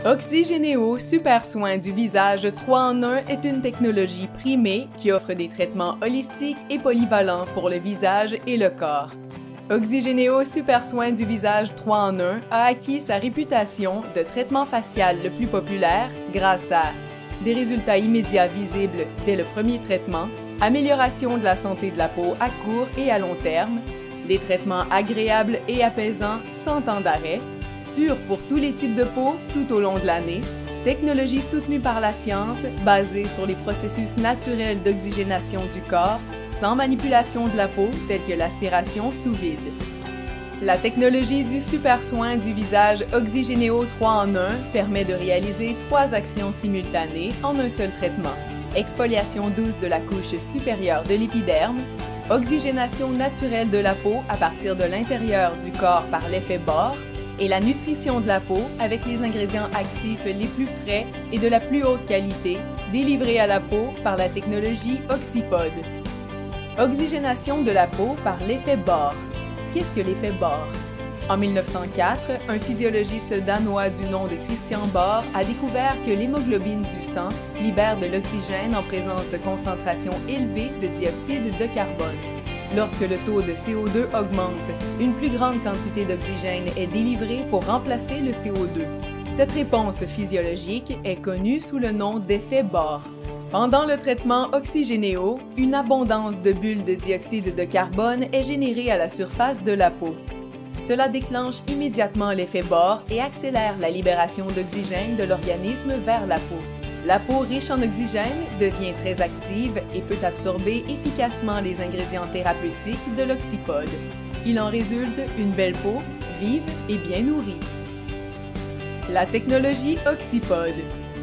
Oxygénéo Super Soin du visage 3 en 1 est une technologie primée qui offre des traitements holistiques et polyvalents pour le visage et le corps. Oxygénéo Super Soin du visage 3 en 1 a acquis sa réputation de traitement facial le plus populaire grâce à des résultats immédiats visibles dès le premier traitement, amélioration de la santé de la peau à court et à long terme, des traitements agréables et apaisants sans temps d'arrêt, sûrs pour tous les types de peau tout au long de l'année, technologie soutenue par la science basée sur les processus naturels d'oxygénation du corps sans manipulation de la peau telle que l'aspiration sous vide. La technologie du super soin du visage Oxygénéo 3 en 1 permet de réaliser 3 actions simultanées en un seul traitement. Exfoliation douce de la couche supérieure de l'épiderme, oxygénation naturelle de la peau à partir de l'intérieur du corps par l'effet Bohr, et la nutrition de la peau avec les ingrédients actifs les plus frais et de la plus haute qualité, délivrés à la peau par la technologie Oxypod. Oxygénation de la peau par l'effet Bohr. Qu'est-ce que l'effet Bohr? En 1904, un physiologiste danois du nom de Christian Bohr a découvert que l'hémoglobine du sang libère de l'oxygène en présence de concentrations élevées de dioxyde de carbone. Lorsque le taux de CO2 augmente, une plus grande quantité d'oxygène est délivrée pour remplacer le CO2. Cette réponse physiologique est connue sous le nom d'effet Bohr. Pendant le traitement Oxygénéo, une abondance de bulles de dioxyde de carbone est générée à la surface de la peau. Cela déclenche immédiatement l'effet Bohr et accélère la libération d'oxygène de l'organisme vers la peau. La peau riche en oxygène devient très active et peut absorber efficacement les ingrédients thérapeutiques de l'Oxypod. Il en résulte une belle peau, vive et bien nourrie. La technologie Oxypod.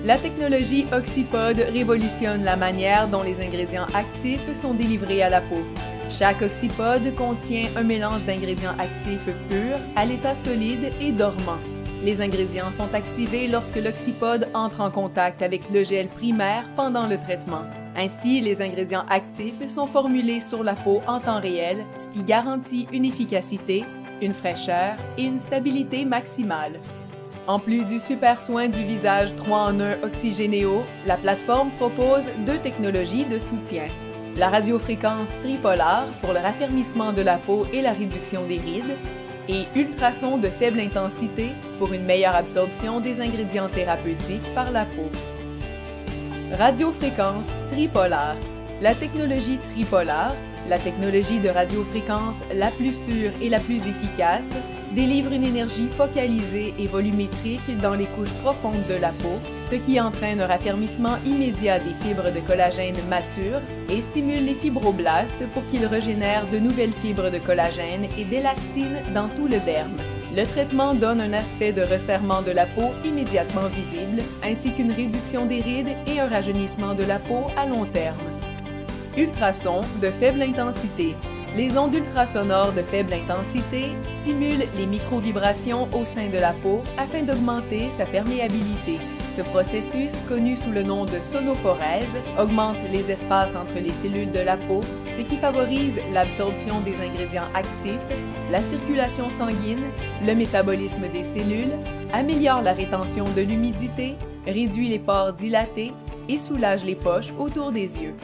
La technologie Oxypod révolutionne la manière dont les ingrédients actifs sont délivrés à la peau. Chaque Oxypod contient un mélange d'ingrédients actifs purs à l'état solide et dormant. Les ingrédients sont activés lorsque l'Oxypod entre en contact avec le gel primaire pendant le traitement. Ainsi, les ingrédients actifs sont formulés sur la peau en temps réel, ce qui garantit une efficacité, une fraîcheur et une stabilité maximale. En plus du super soin du visage 3 en 1 Oxygénéo, la plateforme propose 2 technologies de soutien. La radiofréquence tripolare pour le raffermissement de la peau et la réduction des rides, et ultrasons de faible intensité pour une meilleure absorption des ingrédients thérapeutiques par la peau. Radiofréquence tripolare. La technologie tripolare, la technologie de radiofréquence la plus sûre et la plus efficace, délivre une énergie focalisée et volumétrique dans les couches profondes de la peau, ce qui entraîne un raffermissement immédiat des fibres de collagène matures et stimule les fibroblastes pour qu'ils régénèrent de nouvelles fibres de collagène et d'élastine dans tout le derme. Le traitement donne un aspect de resserrement de la peau immédiatement visible, ainsi qu'une réduction des rides et un rajeunissement de la peau à long terme. Ultrasons de faible intensité. Les ondes ultrasonores de faible intensité stimulent les microvibrations au sein de la peau afin d'augmenter sa perméabilité. Ce processus, connu sous le nom de sonophorèse, augmente les espaces entre les cellules de la peau, ce qui favorise l'absorption des ingrédients actifs, la circulation sanguine, le métabolisme des cellules, améliore la rétention de l'humidité, réduit les pores dilatés et soulage les poches autour des yeux.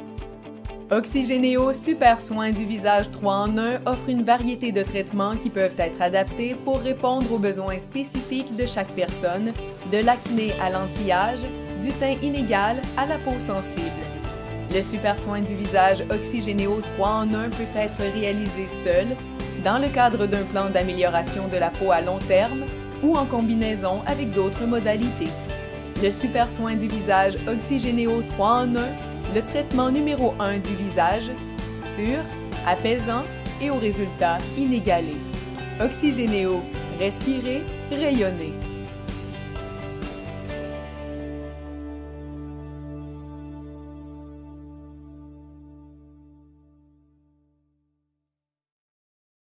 Oxygénéo Super Soin du visage 3 en 1 offre une variété de traitements qui peuvent être adaptés pour répondre aux besoins spécifiques de chaque personne, de l'acné à l'anti-âge, du teint inégal à la peau sensible. Le Super Soin du visage Oxygénéo 3 en 1 peut être réalisé seul, dans le cadre d'un plan d'amélioration de la peau à long terme ou en combinaison avec d'autres modalités. Le Super Soin du visage Oxygénéo 3 en 1, le traitement numéro 1 du visage, sûr, apaisant et aux résultats inégalés. Oxygénéo, respirez, rayonnez.